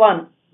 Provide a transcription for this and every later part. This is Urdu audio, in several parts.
1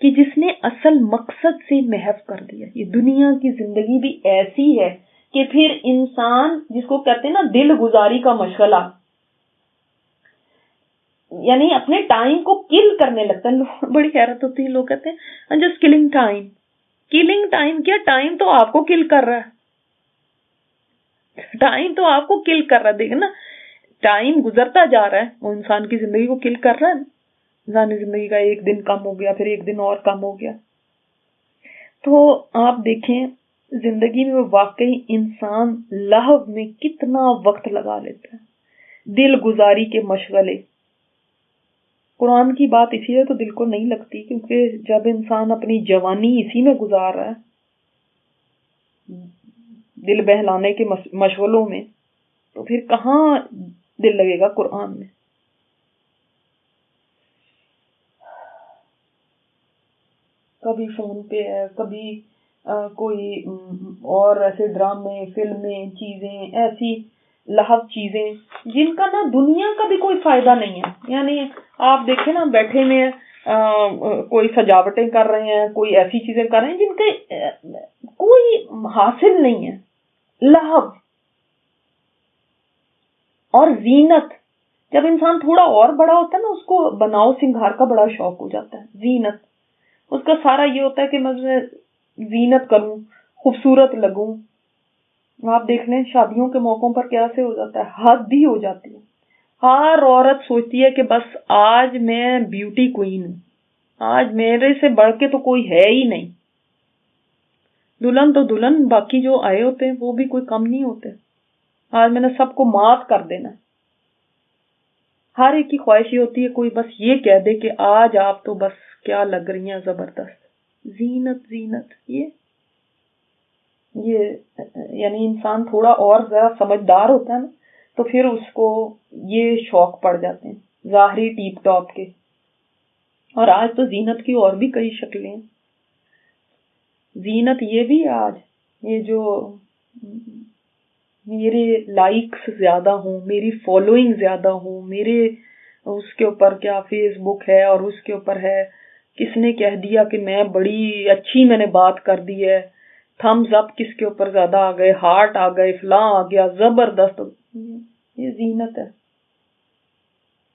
کہ جس نے اصل مقصد سے محو کر دیا. یہ دنیا کی زندگی بھی ایسی ہے کہ پھر انسان جس کو کہتے ہیں نا دل گزاری کا مشغلہ، یعنی اپنے ٹائم کو کل کرنے لگتا ہے. بڑی حیرت ہوتی ہے، لوگ کہتے ہیں just killing time. Killing time کیا؟ ٹائم تو آپ کو کل کر رہا ہے. ٹائم تو آپ کو کل کر رہا ہے. دیکھیں نا، ٹائم گزرتا جا رہا ہے، وہ انسان کی زندگی کو کل کر رہا ہے. انسانی زندگی کا ایک دن کم ہو گیا، پھر ایک دن اور کم ہو گیا. تو آپ دیکھیں زندگی میں واقعی انسان لہو میں کتنا وقت لگا لیتا ہے. دل گزاری کے مشغلے. قرآن کی بات اسی لیے تو دل کو نہیں لگتی، کیونکہ جب انسان اپنی جوانی اسی میں گزار رہا ہے، دل بہلانے کے مشغلوں میں، تو پھر کہاں دل لگے گا قرآن میں. کبھی فون پہ ہے، کبھی کوئی اور ایسے ڈرامے، فلمیں، چیزیں، ایسی لہو چیزیں جن کا نا دنیا کا بھی کوئی فائدہ نہیں ہے. یعنی آپ دیکھیں نا، بیٹھے میں کوئی سجاوٹیں کر رہے ہیں، کوئی ایسی چیزیں کر رہے ہیں جن کے کوئی حاصل نہیں ہے. لہو اور زینت. جب انسان تھوڑا اور بڑا ہوتا ہے نا، اس کو بناؤ سنگھار کا بڑا شوق ہو جاتا ہے. زینت اس کا سارا یہ ہوتا ہے کہ میں زینت کروں، خوبصورت لگوں. آپ دیکھ لیں شادیوں کے موقعوں پر کیسے ہو جاتا ہے، حد ہی ہو جاتی ہے. ہر عورت سوچتی ہے کہ بس آج میں بیوٹی کوئین ہوں، آج میرے سے بڑھ کے تو کوئی ہے ہی نہیں. دلہن تو دلہن، باقی جو آئے ہوتے ہیں وہ بھی کوئی کم نہیں ہوتے. آج میں نے سب کو مات کر دینا. ہر ایک کی خواہش یہ ہوتی ہے کوئی بس یہ کہہ دے کہ آج آپ تو بس کیا لگ رہی ہیں زبردست. زینت زینت یہ یعنی انسان تھوڑا اور ذرا سمجھدار ہوتا ہے نا، تو پھر اس کو یہ شوق پڑ جاتے ہیں ظاہری ٹیپ ٹاپ کے. اور آج تو زینت کی اور بھی کئی شکلیں ہیں. زینت یہ بھی آج یہ جو میرے لائکس زیادہ ہوں، میری فالوئنگ زیادہ ہوں، میرے اس کے اوپر کیا فیس بک ہے اور اس کے اوپر ہے کس نے کہہ دیا کہ میں بڑی اچھی میں نے بات کر دی ہے، تھمز اپ کس کے اوپر زیادہ آ گئے، ہارٹ آ گئے، فلاں آ گیا، زبردست. یہ زینت ہے.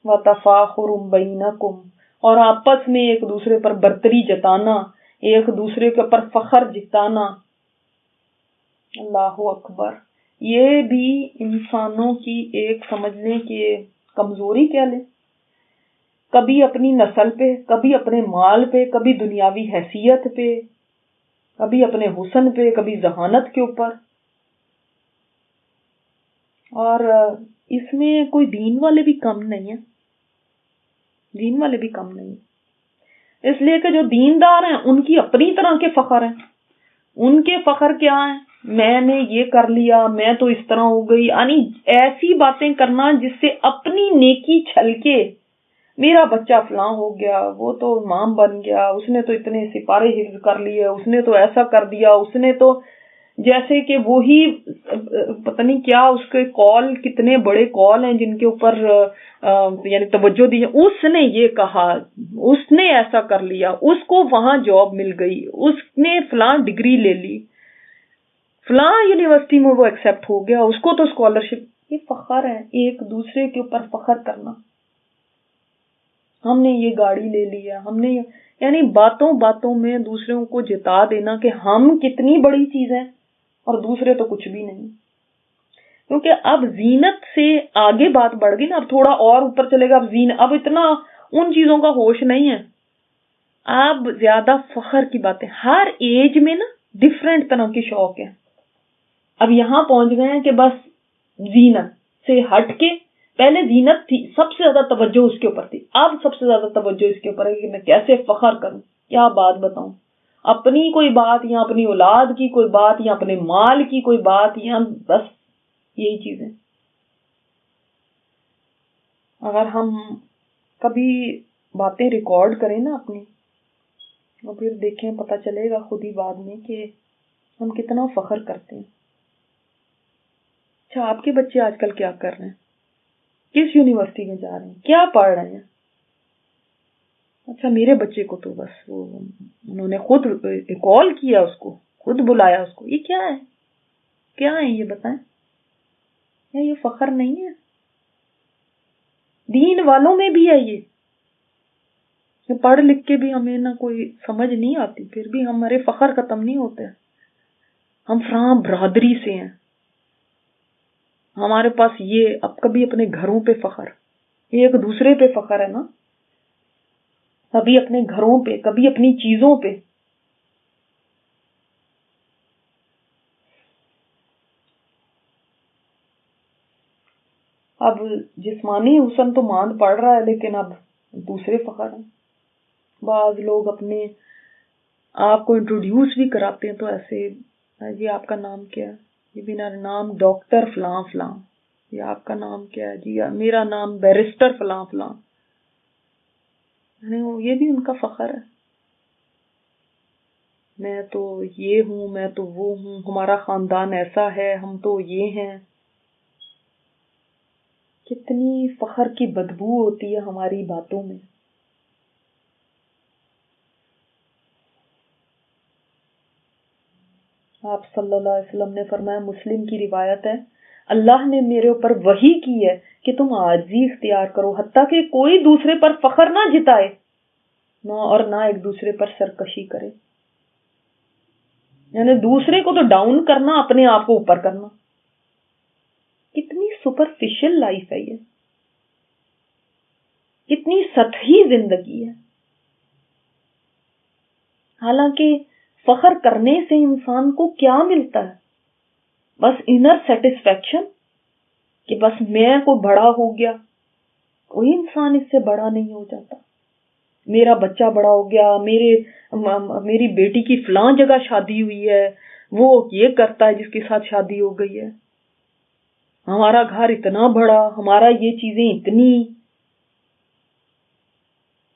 وَتَفَاخُرٌ بَيْنَكُمْ، اور آپس میں ایک دوسرے پر برتری جتانا، ایک دوسرے کے اوپر فخر جتانا. اللہ اکبر. یہ بھی انسانوں کی ایک سمجھنے کی کمزوری کہہ لیں. کبھی اپنی نسل پہ، کبھی اپنے مال پہ، کبھی دنیاوی حیثیت پہ، کبھی اپنے حسن پہ، کبھی ذہانت کے اوپر. اور اس میں کوئی دین والے بھی کم نہیں ہیں، دین والے بھی کم نہیں. اس لیے کہ جو دیندار ہیں ان کی اپنی طرح کے فخر ہیں. ان کے فخر کیا ہیں؟ میں نے یہ کر لیا، میں تو اس طرح ہو گئی. یعنی ایسی باتیں کرنا جس سے اپنی نیکی چھلکے. میرا بچہ فلاں ہو گیا، وہ تو امام بن گیا، اس نے تو اتنے سپارے حفظ کر لیے، اس نے تو ایسا کر دیا، اس نے تو جیسے کہ وہی پتہ نہیں کیا، اس کے کال کتنے بڑے کال ہیں جن کے اوپر یعنی توجہ دی ہے. اس نے یہ کہا، اس نے ایسا کر لیا، اس کو وہاں جاب مل گئی، اس نے فلاں ڈگری لے لی، فلاں یونیورسٹی میں وہ ایکسپٹ ہو گیا، اس کو تو اسکالرشپ. یہ فخر ہے، ایک دوسرے کے اوپر فخر کرنا. ہم نے یہ گاڑی لے لی ہے، ہم نے یعنی باتوں باتوں میں دوسروں کو جتا دینا کہ ہم کتنی بڑی چیز ہیں اور دوسرے تو کچھ بھی نہیں. کیونکہ اب زینت سے آگے بات بڑھ گئی نا، اب تھوڑا اور اوپر چلے گا. اب اتنا ان چیزوں کا ہوش نہیں ہے. اب زیادہ فخر کی باتیں. ہر ایج میں نا ڈفرینٹ طرح کے شوق ہیں. اب یہاں پہنچ گئے ہیں کہ بس زینت سے ہٹ کے، پہلے زینت تھی، سب سے زیادہ توجہ اس کے اوپر تھی. اب سب سے زیادہ توجہ اس کے اوپر ہے کہ میں کیسے فخر کروں، کیا بات بتاؤں، اپنی کوئی بات یا اپنی اولاد کی کوئی بات یا اپنے مال کی کوئی بات، یا بس یہی چیزیں. اگر ہم کبھی باتیں ریکارڈ کریں نا اپنی، تو پھر دیکھیں پتہ چلے گا خود ہی بعد میں کہ ہم کتنا فخر کرتے ہیں. اچھا، آپ کے بچے آج کل کیا کر رہے ہیں؟ کس یونیورسٹی میں جا رہے ہیں؟ کیا پڑھ رہے ہیں؟ اچھا میرے بچے کو تو بس وہ انہوں نے خود کال کیا، اس کو خود بلایا اس کو، یہ کیا ہے؟ کیا ہے یہ بتائیں؟ کیا یہ فخر نہیں ہے؟ دین والوں میں بھی ہے یہ پڑھ لکھ کے بھی ہمیں نہ کوئی سمجھ نہیں آتی، پھر بھی ہمارے فخر ختم نہیں ہوتے. ہم فلاں برادری سے ہیں، ہمارے پاس یہ، اب کبھی اپنے گھروں پہ فخر، ایک دوسرے پہ فخر ہے نا، کبھی اپنے گھروں پہ، کبھی اپنی چیزوں پہ. اب جسمانی حسن تو ماند پڑ رہا ہے، لیکن اب دوسرے فخر ہیں. بعض لوگ اپنے آپ کو انٹروڈیوس بھی کراتے ہیں تو ایسے، جی آپ کا نام کیا ہے؟ جی میرا نام ڈاکٹر فلاں فلاں. جی آپ کا نام کیا ہے؟ جی میرا نام بیرسٹر فلاں فلاں. یہ بھی ان کا فخر ہے، میں تو یہ ہوں، میں تو وہ ہوں، ہمارا خاندان ایسا ہے، ہم تو یہ ہیں. کتنی فخر کی بدبو ہوتی ہے ہماری باتوں میں. آپ صلی اللہ علیہ وسلم نے فرمایا، مسلم کی روایت ہے، اللہ نے میرے اوپر وحی کی ہے کہ تم عاجزی اختیار کرو، حتیٰ کہ کوئی دوسرے پر فخر نہ جتائے اور نہ ایک دوسرے پر سرکشی کرے. یعنی دوسرے کو تو ڈاؤن کرنا، اپنے آپ کو اوپر کرنا. کتنی سپرفیشل لائف ہے یہ، کتنی سطحی زندگی ہے. حالانکہ فخر کرنے سے انسان کو کیا ملتا ہے؟ بس انر سیٹسفیکشن، کہ بس میں کو بڑا ہو گیا. کوئی انسان اس سے بڑا نہیں ہو جاتا. میرا بچہ بڑا ہو گیا، میری بیٹی کی فلاں جگہ شادی ہوئی ہے، وہ یہ کرتا ہے جس کے ساتھ شادی ہو گئی ہے، ہمارا گھر اتنا بڑا، ہمارا یہ چیزیں اتنی.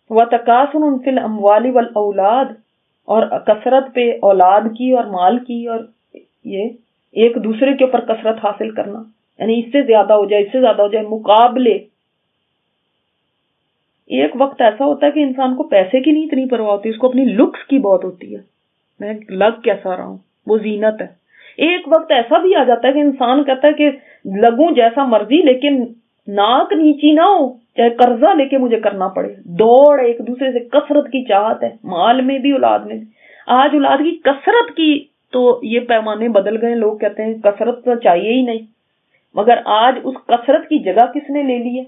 وَتَكَاثُرٌ فِي الْأَمْوَالِ وَالْأَوْلَادِ، اور کثرت پہ اولاد کی اور مال کی، اور یہ ایک دوسرے کے اوپر کثرت حاصل کرنا، یعنی اس سے زیادہ ہو جائے، اس سے زیادہ ہو جائے، مقابلے. ایک وقت ایسا ہوتا ہے کہ انسان کو پیسے کی نہیں اتنی پرواہ ہوتی، اس کو اپنی لکس کی بہت ہوتی ہے، میں لگ کیسا رہا ہوں، وہ زینت ہے. ایک وقت ایسا بھی آ جاتا ہے کہ انسان کہتا ہے کہ لگوں جیسا مرضی، لیکن ناک نیچی نہ ہو، چاہے قرضہ لے کے مجھے کرنا پڑے. دوڑ ایک دوسرے سے، کثرت کی چاہت ہے، مال میں بھی اولاد میں بھی. آج اولاد کی کثرت کی تو یہ پیمانے بدل گئے، لوگ کہتے ہیں کثرت تو چاہیے ہی نہیں، مگر آج اس کثرت کی جگہ کس نے لے لی ہے؟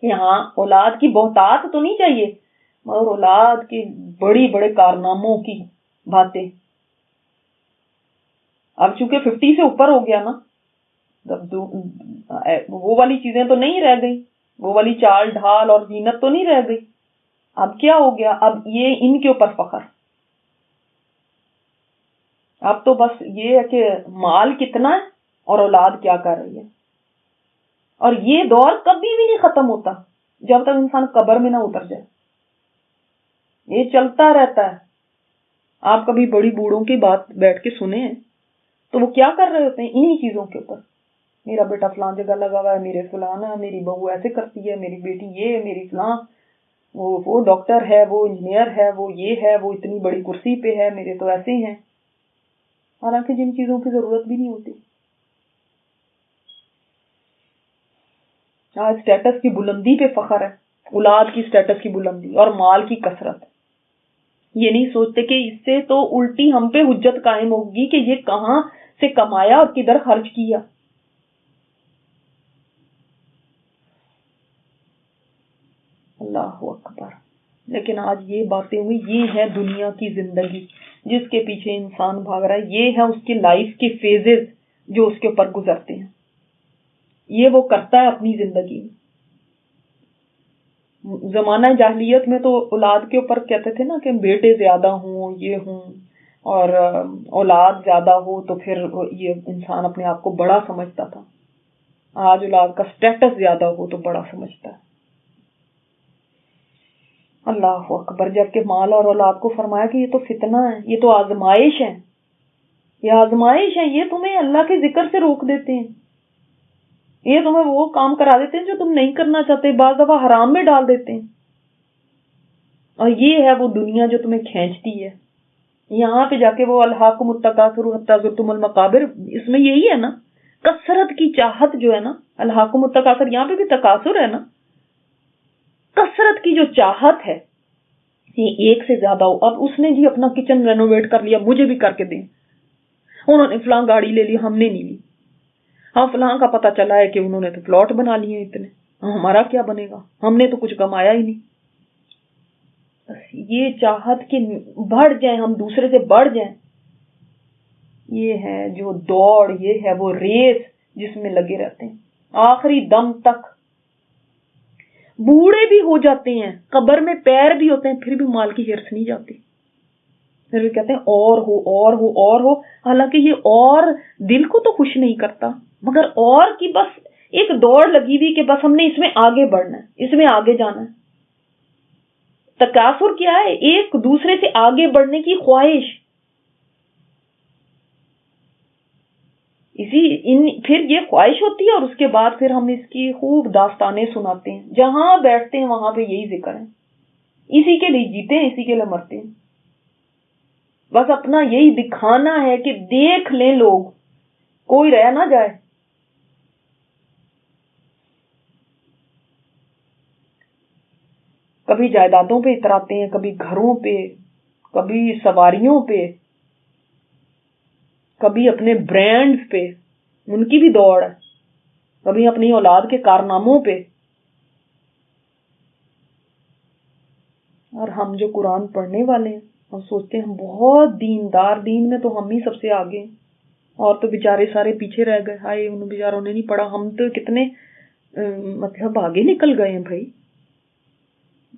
یہاں اولاد کی بہتات تو نہیں چاہیے، مگر اولاد کی بڑی بڑے کارناموں کی باتیں. اب چونکہ 50 سے اوپر ہو گیا نا، وہ والی چیزیں تو نہیں رہ گئی، وہ والی چال ڈھال اور زینت تو نہیں رہ گئی. اب کیا ہو گیا؟ اب یہ ان کے اوپر فخر. اب تو بس یہ ہے کہ مال کتنا ہے اور اولاد کیا کر رہی ہے. اور یہ دور کبھی بھی نہیں ختم ہوتا جب تک انسان قبر میں نہ اتر جائے. یہ چلتا رہتا ہے. آپ کبھی بڑی بوڑھوں کی بات بیٹھ کے سنے ہیں تو وہ کیا کر رہے ہوتے ہیں؟ انہی چیزوں کے اوپر، میرا بیٹا فلاں جگہ لگا ہوا ہے، میرے فلانا، میری بہو ایسے کرتی ہے، میری بیٹی یہ، میری فلاں، وہ ڈاکٹر ہے، وہ انجینئر ہے، وہ یہ ہے، وہ اتنی بڑی کرسی پہ ہے، میرے تو ایسے ہیں. حالانکہ جن چیزوں کی ضرورت بھی نہیں ہوتی. آج سٹیٹس کی بلندی پہ فخر ہے، اولاد کی سٹیٹس کی بلندی اور مال کی کثرت. یہ نہیں سوچتے کہ اس سے تو الٹی ہم پہ حجت قائم ہوگی کہ یہ کہاں سے کمایا اور کدھر خرچ کیا. اللہ اکبر. لیکن آج یہ باتیں ہوئی، یہ ہے دنیا کی زندگی جس کے پیچھے انسان بھاگ رہا ہے. یہ ہے اس کی لائف کے فیزز جو اس کے اوپر گزرتے ہیں. یہ وہ کرتا ہے اپنی زندگی میں. زمانہ جاہلیت میں تو اولاد کے اوپر کہتے تھے نا کہ بیٹے زیادہ ہوں، یہ ہوں، اور اولاد زیادہ ہو تو پھر یہ انسان اپنے آپ کو بڑا سمجھتا تھا. آج اولاد کا سٹیٹس زیادہ ہو تو بڑا سمجھتا ہے. اللہ اکبر. جبکہ مال اور اولاد کو فرمایا کہ یہ تو فتنہ ہے، یہ تو آزمائش ہے، یہ آزمائش ہے، یہ تمہیں اللہ کے ذکر سے روک دیتے ہیں، یہ تمہیں وہ کام کرا دیتے ہیں جو تم نہیں کرنا چاہتے، بعض دفعہ حرام میں ڈال دیتے ہیں. اور یہ ہے وہ دنیا جو تمہیں کھینچتی ہے. یہاں پہ جا کے وہ الہاکم التکاثر حتی زرتم المقابر، اس میں یہی ہے نا، کثرت کی چاہت جو ہے نا، الہاکم التکاثر، یہاں پہ بھی تکاثر ہے نا، کثرت کی جو چاہت ہے یہ ایک سے زیادہ ہو. اب اس نے جی اپنا کچن رینوویٹ کر لیا، مجھے بھی کر کے دیں. انہوں نے فلاں گاڑی لے لی، ہم نے نہیں لی. ہاں فلاں کا پتہ چلا ہے کہ انہوں نے تو پلاٹ بنا لیے اتنے، ہمارا کیا بنے گا، ہم نے تو کچھ کمایا ہی نہیں. بس یہ چاہت کہ بڑھ جائیں، ہم دوسرے سے بڑھ جائیں، یہ ہے جو دوڑ، یہ ہے وہ ریس جس میں لگے رہتے ہیں آخری دم تک. بوڑھے بھی ہو جاتے ہیں، قبر میں پیر بھی ہوتے ہیں، پھر بھی مال کی ہرس نہیں جاتی، پھر بھی کہتے ہیں اور ہو اور ہو اور ہو. حالانکہ یہ اور دل کو تو خوش نہیں کرتا، مگر اور کی بس ایک دوڑ لگی ہوئی کہ بس ہم نے اس میں آگے بڑھنا ہے، اس میں آگے جانا ہے. تکاثر کیا ہے؟ ایک دوسرے سے آگے بڑھنے کی خواہش. پھر یہ خواہش ہوتی ہے اور اس کے بعد پھر ہم اس کی خوب داستانیں سناتے ہیں، جہاں بیٹھتے ہیں وہاں پہ یہی ذکر ہے. اسی کے لیے جیتے ہیں، اسی کے لیے مرتے ہیں. بس اپنا یہی دکھانا ہے کہ دیکھ لیں لوگ، کوئی رہ نہ جائے. کبھی جائیدادوں پہ اتراتے ہیں، کبھی گھروں پہ، کبھی سواریوں پہ، کبھی اپنے برانڈز پہ، ان کی بھی دوڑ ہے، کبھی اپنی اولاد کے کارناموں پہ. اور ہم جو قرآن پڑھنے والے ہیں، ہم سوچتے ہیں ہم بہت دیندار، دین میں تو ہم ہی سب سے آگے ہیں، اور تو بیچارے سارے پیچھے رہ گئے. ہائے ان بیچاروں نے نہیں پڑھا، ہم تو کتنے مطلب آگے نکل گئے ہیں بھائی.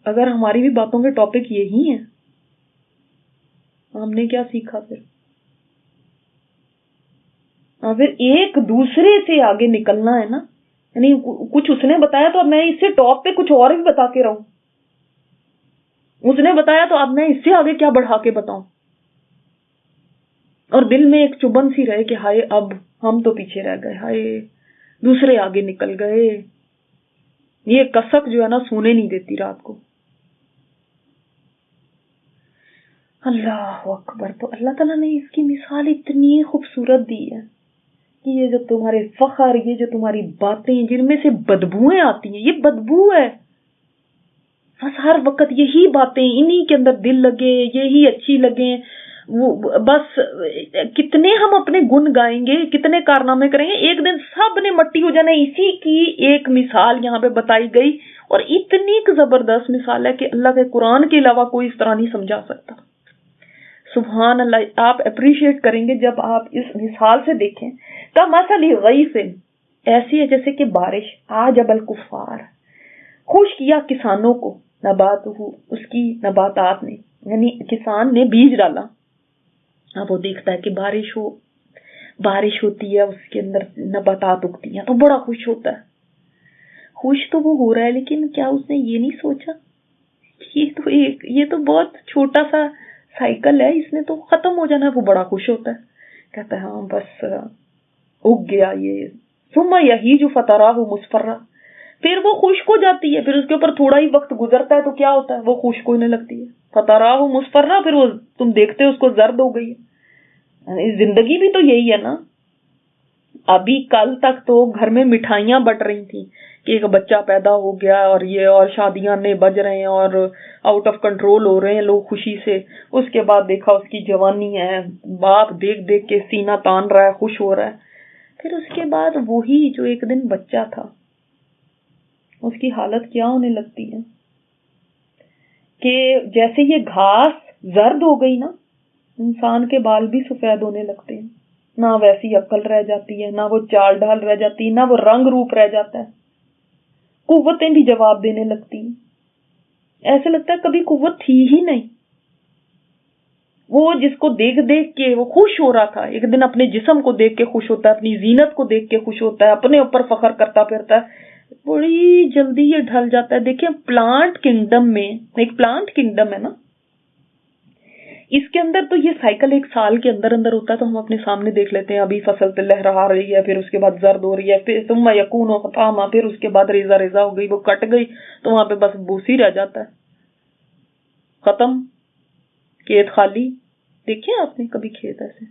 اگر ہماری بھی باتوں کے ٹاپک یہی ہیں، ہم نے کیا سیکھا پھر؟ پھر ایک دوسرے سے آگے نکلنا ہے نا. یعنی کچھ اس نے بتایا تو اب میں اس سے ٹاپ پہ کچھ اور بھی بتا کے رہوں، اس نے بتایا تو اب میں اس سے آگے کیا بڑھا کے بتاؤں. اور دل میں ایک چبن سی رہے کہ ہائے اب ہم تو پیچھے رہ گئے، ہائے دوسرے آگے نکل گئے. یہ کسک جو ہے نا سونے نہیں دیتی رات کو. اللہ اکبر. تو اللہ تعالیٰ نے اس کی مثال اتنی خوبصورت دی ہے کہ یہ جو تمہارے فخر، یہ جو تمہاری باتیں جن میں سے بدبوئیں آتی ہیں، یہ بدبو ہے. بس ہر وقت یہی باتیں، انہی کے اندر دل لگے، یہی اچھی لگیں. وہ بس کتنے ہم اپنے گن گائیں گے، کتنے کارنامے کریں گے، ایک دن سب نے مٹی ہو جانا. اسی کی ایک مثال یہاں پہ بتائی گئی، اور اتنی زبردست مثال ہے کہ اللہ کے قرآن کے علاوہ کوئی اس طرح نہیں سمجھا سکتا. سبحان اللہ. آپ اپریشیٹ کریں گے جب آپ اس مثال سے دیکھیں. کمثل غیث، ایسی ہے جیسے کہ بارش، عجب الکفار، خوش کیا کسانوں کو، نبات اس کی نباتات نے، یعنی کسان نے بیج ڈالا، اب وہ دیکھتا ہے کہ بارش ہوتی ہے، اس کے اندر نباتات اگتی ہیں تو بڑا خوش ہوتا ہے. خوش تو وہ ہو رہا ہے، لیکن کیا اس نے یہ نہیں سوچا یہ تو بہت چھوٹا سا سائیکل ہے، اس نے تو ختم ہو جانا ہے. وہ بڑا خوش ہوتا ہے، کہتا ہے ہاں بس اگ گیا یہ. ثم یہیج فتراہ مصفرا، پھر وہ خشک ہو جاتی ہے، پھر اس کے اوپر تھوڑا ہی وقت گزرتا ہے تو کیا ہوتا ہے، وہ خشک ہونے لگتی ہے. فتراہ مصفرا، پھر وہ تم دیکھتے ہو اس کو زرد ہو گئی ہے. زندگی بھی تو یہی ہے نا. ابھی کل تک تو گھر میں مٹھائیاں بٹ رہی تھیں کہ ایک بچہ پیدا ہو گیا اور یہ، اور شادیاں نے بج رہے ہیں اور آؤٹ آف کنٹرول ہو رہے ہیں لوگ خوشی سے. اس کے بعد دیکھا اس کی جوانی ہے، باپ دیکھ دیکھ کے سینہ تان رہا ہے، خوش ہو رہا ہے. پھر اس کے بعد وہی جو ایک دن بچہ تھا، اس کی حالت کیا ہونے لگتی ہے کہ جیسے یہ گھاس زرد ہو گئی نا، انسان کے بال بھی سفید ہونے لگتے ہیں. نہ ویسی عقل رہ جاتی ہے، نہ وہ چال ڈھال رہ جاتی ہے، نہ وہ رنگ روپ رہ جاتا ہے. قوتیں بھی جواب دینے لگتی ہیں. ایسے لگتا ہے کبھی قوت تھی ہی نہیں. وہ جس کو دیکھ دیکھ کے وہ خوش ہو رہا تھا، ایک دن اپنے جسم کو دیکھ کے خوش ہوتا ہے، اپنی زینت کو دیکھ کے خوش ہوتا ہے، اپنے اوپر فخر کرتا پھرتا ہے، بڑی جلدی یہ ڈھل جاتا ہے. دیکھیں پلانٹ کنگڈم میں، ایک پلانٹ کنگڈم ہے نا، اس کے اندر تو یہ سائیکل ایک سال کے اندر اندر ہوتا ہے. تو ہم اپنے سامنے دیکھ لیتے ہیں، ابھی فصل لہرا رہی ہے، پھر اس کے بعد زرد ہو رہی ہے، پھر ثم یکون حطاما، پھر اس کے بعد ریزہ ریزہ ہو گئی، وہ کٹ گئی تو وہاں پہ بس بوسی رہ جاتا ہے. ختم، کھیت خالی. دیکھے آپ نے کبھی کھیت ایسے؟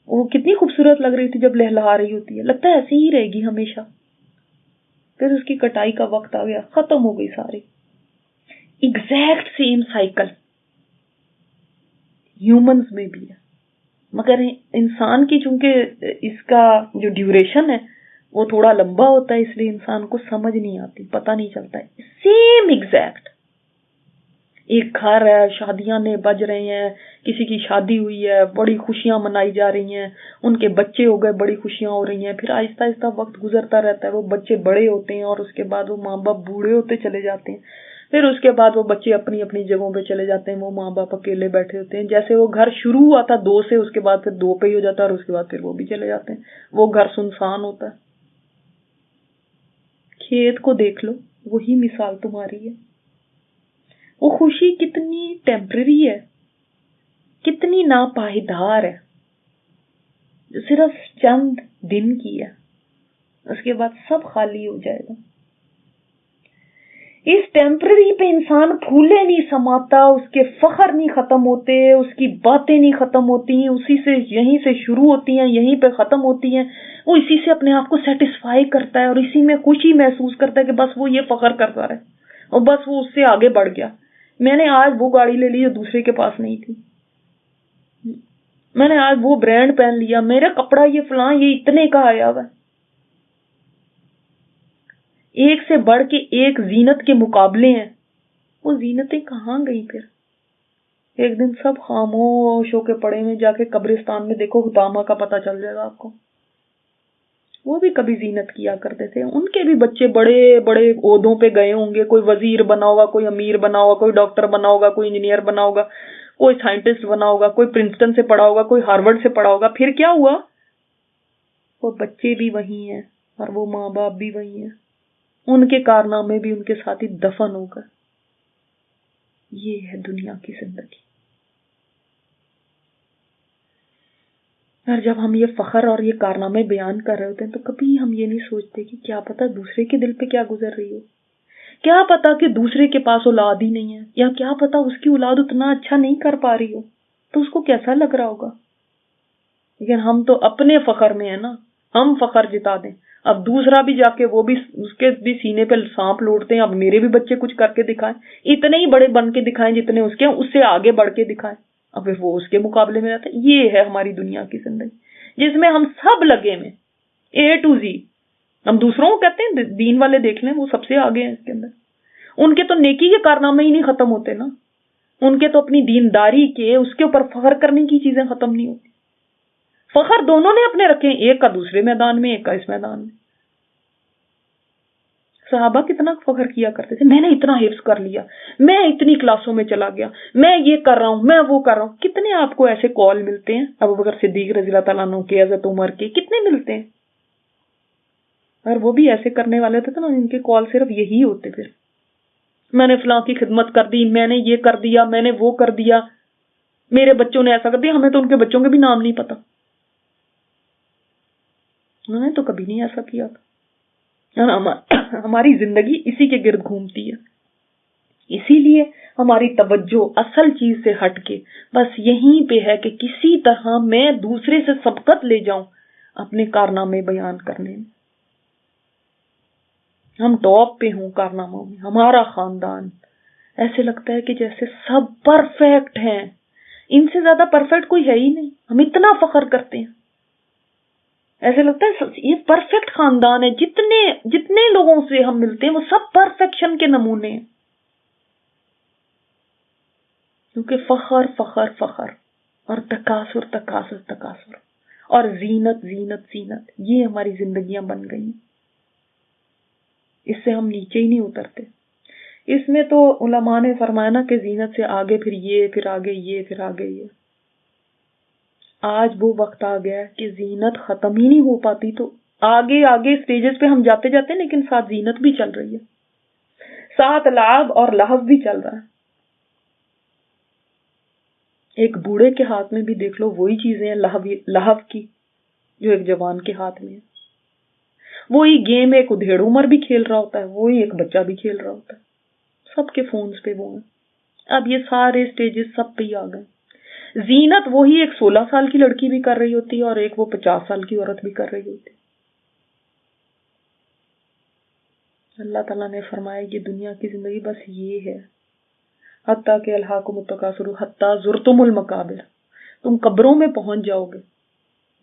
وہ کتنی خوبصورت لگ رہی تھی جب لہلہا رہی ہوتی ہے، لگتا ہے ایسی ہی رہے گی ہمیشہ. پھر اس کی کٹائی کا وقت آ گیا، ختم ہو گئی ساری. ایگزیکٹ سیم سائیکل ہیومنز میں بھی ہے، مگر انسان کی چونکہ اس کا جو ڈیوریشن ہے وہ تھوڑا لمبا ہوتا ہے، اس لیے انسان کو سمجھ نہیں آتی، پتہ نہیں چلتا ہے. Same exact. ایک گھر ہے، شادیاں نے بج رہے ہیں، کسی کی شادی ہوئی ہے، بڑی خوشیاں منائی جا رہی ہیں، ان کے بچے ہو گئے، بڑی خوشیاں ہو رہی ہیں. پھر آہستہ آہستہ وقت گزرتا رہتا ہے، وہ بچے بڑے ہوتے ہیں اور اس کے بعد وہ ماں باپ بوڑھے ہوتے چلے جاتے ہیں. پھر اس کے بعد وہ بچے اپنی اپنی جگہوں پہ چلے جاتے ہیں، وہ ماں باپ اکیلے بیٹھے ہوتے ہیں. جیسے وہ گھر شروع ہوا تھا 2 سے، اس کے بعد پھر 2 پہ ہی ہو جاتا ہے اور اس کے بعد پھر وہ بھی چلے جاتے ہیں. وہ گھر سنسان ہوتا ہے. کھیت کو دیکھ لو، وہی مثال تمہاری ہے. وہ خوشی کتنی ٹیمپرری ہے، کتنی ناپائیدار ہے، جو صرف چند دن کی ہے، اس کے بعد سب خالی ہو جائے گا. اس ٹیمپرری پہ انسان پھولے نہیں سماتا، اس کے فخر نہیں ختم ہوتے، اس کی باتیں نہیں ختم ہوتی ہیں، اسی سے یہیں سے شروع ہوتی ہیں، یہیں پہ ختم ہوتی ہیں. وہ اسی سے اپنے آپ کو سیٹسفائی کرتا ہے اور اسی میں خوشی محسوس کرتا ہے کہ بس وہ یہ فخر کرتا رہے اور بس وہ اس سے آگے بڑھ گیا. میں نے آج وہ گاڑی لے لی جو دوسرے کے پاس نہیں تھی، میں نے آج وہ برانڈ پہن لیا، میرا کپڑا یہ فلاں یہ اتنے کا آیا ہوا. ایک سے بڑھ کے ایک زینت کے مقابلے ہیں. وہ زینتیں کہاں گئی؟ پھر ایک دن سب خاموش ہو کے پڑے میں، جا کے قبرستان میں دیکھو حطامہ کا پتہ چل جائے گا آپ کو. وہ بھی کبھی زینت کیا کرتے تھے، ان کے بھی بچے بڑے بڑے عہدوں پہ گئے ہوں گے، کوئی وزیر بنا ہوگا، کوئی امیر بنا ہوگا، کوئی ڈاکٹر بنا ہوگا، کوئی انجینئر بنا ہوگا، کوئی سائنٹسٹ بنا ہوگا، کوئی پرنسٹن سے پڑھا ہوگا، کوئی ہارورڈ سے پڑھا ہوگا. پھر کیا ہوا؟ وہ بچے بھی وہی ہیں اور وہ ماں باپ بھی وہی ہیں، ان کے کارنامے بھی ان کے ساتھ ہی دفن ہو گئے. یہ ہے دنیا کی زندگی. اور جب ہم یہ فخر اور یہ کارنامے بیان کر رہے ہوتے ہیں تو کبھی ہم یہ نہیں سوچتے کہ کیا پتا دوسرے کے دل پہ کیا گزر رہی ہو، کیا پتا کہ دوسرے کے پاس اولاد ہی نہیں ہے، یا کیا پتا اس کی اولاد اتنا اچھا نہیں کر پا رہی ہو تو اس کو کیسا لگ رہا ہوگا. لیکن ہم تو اپنے فخر میں ہیں نا، ہم فخر جتا دیں. اب دوسرا بھی جا کے وہ بھی اس کے بھی سینے پہ سانپ لوٹتے ہیں، اب میرے بھی بچے کچھ کر کے دکھائیں، اتنے ہی بڑے بن کے دکھائیں جتنے اس کے ہیں، اس سے آگے بڑھ کے دکھائیں، اب پھر وہ اس کے مقابلے میں رہتا ہے. یہ ہے ہماری دنیا کی زندگی جس میں ہم سب لگے میں A to Z. ہم دوسروں کو کہتے ہیں دین والے دیکھ لیں، وہ سب سے آگے ہیں اس کے اندر. ان کے تو نیکی کے کارنامے ہی نہیں ختم ہوتے نا، ان کے تو اپنی دینداری کے اس کے اوپر فخر کرنے کی چیزیں ختم نہیں ہوتی. فخر دونوں نے اپنے رکھے ہیں، ایک کا دوسرے میدان میں، ایک کا اس میدان میں. صحابہ کتنا فخر کیا کرتے تھے، میں نے اتنا حفظ کر لیا، میں اتنی کلاسوں میں چلا گیا، میں یہ کر رہا ہوں، میں وہ کر رہا ہوں. کتنے آپ کو ایسے کال ملتے ہیں ابوبکر صدیق رضی اللہ تعالیٰ عنہ کے، حضرت عمر کے، کتنے ملتے ہیں. اور وہ بھی ایسے کرنے والے تھے نا، ان کے کال صرف یہی ہوتے. پھر میں نے فلاں کی خدمت کر دی، میں نے یہ کر دیا، میں نے وہ کر دیا، میرے بچوں نے ایسا کر دیا. ہمیں تو ان کے بچوں کے بھی نام نہیں پتا، انہوں نے تو کبھی نہیں ایسا کیا تھا. ہماری زندگی اسی کے گرد گھومتی ہے. اسی لیے ہماری توجہ اصل چیز سے ہٹ کے بس یہیں پہ ہے کہ کسی طرح میں دوسرے سے سبقت لے جاؤں اپنے کارنامے بیان کرنے میں. ہم ٹاپ پہ ہوں کارناموں میں، ہمارا خاندان ایسے لگتا ہے کہ جیسے سب پرفیکٹ ہیں، ان سے زیادہ پرفیکٹ کوئی ہے ہی نہیں. ہم اتنا فخر کرتے ہیں، ایسے لگتا ہے یہ پرفیکٹ خاندان ہے. جتنے لوگوں سے ہم ملتے ہیں وہ سب پرفیکشن کے نمونے ہیں. کیونکہ فخر فخر فخر اور تکاثر تکاثر تکاثر اور زینت زینت زینت، یہ ہماری زندگیاں بن گئی ہیں. اس سے ہم نیچے ہی نہیں اترتے. اس میں تو علماء نے فرمایا نا کہ زینت سے آگے پھر یہ، پھر آگے یہ، پھر آگے یہ. آج وہ وقت آ گیا ہے کہ زینت ختم ہی نہیں ہو پاتی، تو آگے آگے سٹیجز پہ ہم جاتے جاتے ہیں، لیکن ساتھ زینت بھی چل رہی ہے، ساتھ لعب اور لہو بھی چل رہا ہے. ایک بوڑھے کے ہاتھ میں بھی دیکھ لو وہی چیزیں ہیں لہو کی جو ایک جوان کے ہاتھ میں ہے. وہی گیم ایک ادھیڑ عمر بھی کھیل رہا ہوتا ہے، وہی ایک بچہ بھی کھیل رہا ہوتا ہے. سب کے فونز پہ وہ ہیں. اب یہ سارے سٹیجز سب پہ ہی آ گئے۔ زینت وہی ایک 16 سال کی لڑکی بھی کر رہی ہوتی ہے اور ایک وہ 50 سال کی عورت بھی کر رہی ہوتی ہے۔ اللہ تعالیٰ نے فرمایا کہ دنیا کی زندگی بس یہ ہے، حتیٰ کہ الہاکم التکاثر حتیٰ زرتم المقابر، تم قبروں میں پہنچ جاؤ گے،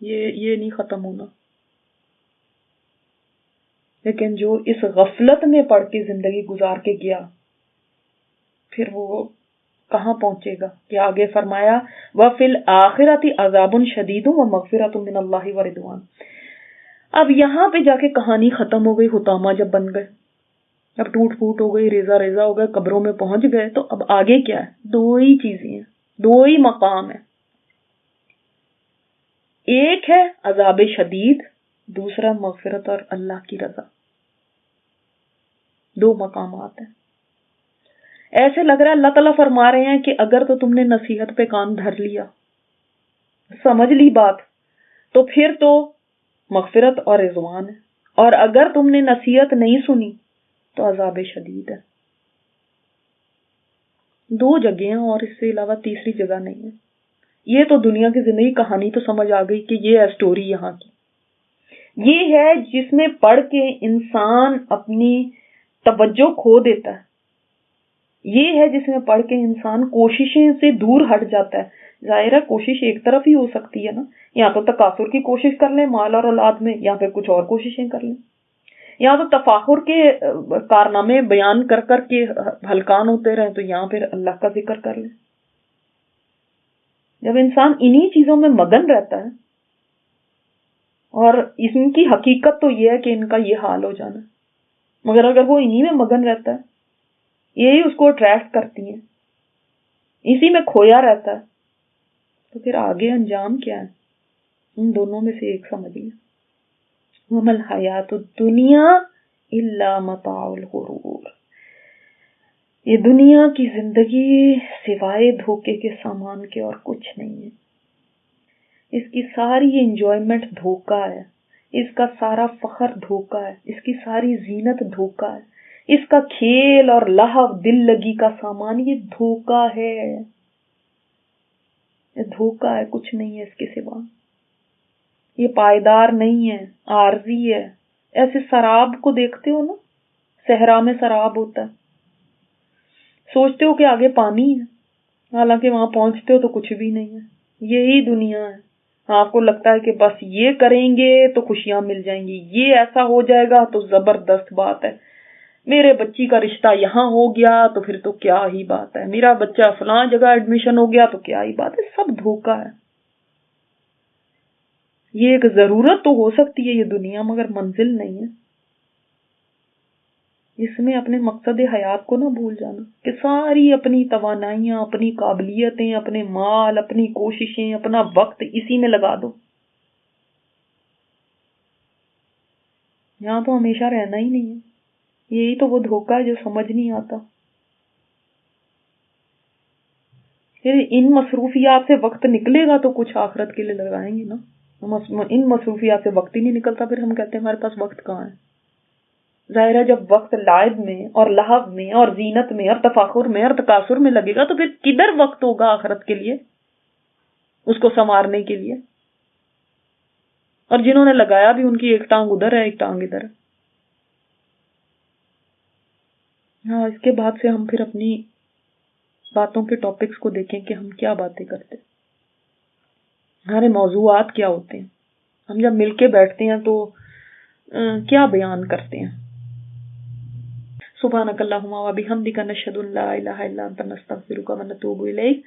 یہ نہیں ختم ہونا۔ لیکن جو اس غفلت میں پڑ کے زندگی گزار کے گیا، پھر وہ کہاں پہنچے گا؟ کہ آگے فرمایا وَفِي الْآخِرَةِ عَذَابٌ شَدِيدٌ وَمَغْفِرَةٌ مِّنَ اللَّهِ وَرِضْوَانٌ۔ اب یہاں پہ جا کے کہانی ختم ہو گئی، حطامہ جب بن گئے، اب ٹوٹ پھوٹ ہو گئی، ریزہ ریزہ ہو گئے، قبروں میں پہنچ گئے، تو اب آگے کیا ہے؟ دو ہی چیزیں ہیں، دو ہی مقام ہے، ایک ہے عذاب شدید، دوسرا مغفرت اور اللہ کی رضا۔ دو مقامات ہیں۔ ایسے لگ رہا ہے اللہ تعالیٰ فرما رہے ہیں کہ اگر تو تم نے نصیحت پہ کان دھر لیا، سمجھ لی بات، تو پھر تو مغفرت اور رضوان ہے، اور اگر تم نے نصیحت نہیں سنی تو عذاب شدید ہے۔ دو جگہ ہیں اور اس سے علاوہ تیسری جگہ نہیں ہے۔ یہ تو دنیا کی زندگی کہانی تو سمجھ آ گئی کہ یہ ہے سٹوری یہاں کی۔ یہ ہے جس میں پڑھ کے انسان اپنی توجہ کھو دیتا ہے، یہ ہے جس میں پڑھ کے انسان کوششیں سے دور ہٹ جاتا ہے۔ ظاہر ہے کوشش ایک طرف ہی ہو سکتی ہے نا، یا تو تکاثر کی کوشش کر لیں مال اور اولاد میں، یا پھر کچھ اور کوششیں کر لیں، یا تو تفاخر کے کارنامے بیان کر کر کے ہلکان ہوتے رہیں، تو یہاں پھر اللہ کا ذکر کر لیں۔ جب انسان انہی چیزوں میں مگن رہتا ہے، اور ان کی حقیقت تو یہ ہے کہ ان کا یہ حال ہو جانا، مگر اگر وہ انہی میں مگن رہتا ہے، یہی اس کو اٹریکٹ کرتی ہیں، اسی میں کھویا رہتا ہے، تو پھر آگے انجام کیا ہے؟ ان دونوں میں سے ایک سمجھ لیں۔ وَمَا الْحَيَاةُ الدُّنْيَا إِلَّا مَتَاعُ الْغُرُورِ، یہ دنیا کی زندگی سوائے دھوکے کے سامان کے اور کچھ نہیں ہے۔ اس کی ساری انجوائمنٹ دھوکا ہے، اس کا سارا فخر دھوکا ہے، اس کی ساری زینت دھوکا ہے، اس کا کھیل اور لہو دل لگی کا سامان یہ دھوکا ہے، یہ دھوکا ہے، کچھ نہیں ہے اس کے سوا۔ یہ پائیدار نہیں ہے، عارضی ہے۔ ایسے سراب کو دیکھتے ہو نا، صحرا میں سراب ہوتا ہے، سوچتے ہو کہ آگے پانی ہے، حالانکہ وہاں پہنچتے ہو تو کچھ بھی نہیں ہے۔ یہی دنیا ہے، آپ کو لگتا ہے کہ بس یہ کریں گے تو خوشیاں مل جائیں گی، یہ ایسا ہو جائے گا تو زبردست بات ہے، میرے بچی کا رشتہ یہاں ہو گیا تو پھر تو کیا ہی بات ہے، میرا بچہ فلاں جگہ ایڈمیشن ہو گیا تو کیا ہی بات ہے۔ سب دھوکا ہے۔ یہ ایک ضرورت تو ہو سکتی ہے یہ دنیا، مگر منزل نہیں ہے۔ اس میں اپنے مقصد حیات کو نہ بھول جانا کہ ساری اپنی توانائیاں، اپنی قابلیتیں، اپنے مال، اپنی کوششیں، اپنا وقت اسی میں لگا دو۔ یہاں تو ہمیشہ رہنا ہی نہیں ہے۔ یہی تو وہ دھوکا ہے جو سمجھ نہیں آتا۔ پھر ان مصروفیات سے وقت نکلے گا تو کچھ آخرت کے لیے لگائیں گے نا۔ ان مصروفیات سے وقت ہی نہیں نکلتا، پھر ہم کہتے ہیں ہمارے پاس وقت کہاں ہے۔ ظاہر ہے جب وقت لائب میں اور لہو میں اور زینت میں اور تفاخر میں اور تکاثر میں لگے گا تو پھر کدھر وقت ہوگا آخرت کے لیے، اس کو سنوارنے کے لیے؟ اور جنہوں نے لگایا بھی ان کی ایک ٹانگ ادھر ہے، ایک ٹانگ ادھر ہے۔ ہاں، اس کے بعد سے ہم پھر اپنی باتوں کے ٹاپکس کو دیکھیں کہ ہم کیا باتیں کرتے ہیں، ہمارے موضوعات کیا ہوتے ہیں، ہم جب مل کے بیٹھتے ہیں تو کیا بیان کرتے ہیں۔ سبحانک اللہم و بحمدک نشہد ان لا الہ الا انت نستغفرک و نتوب الیک۔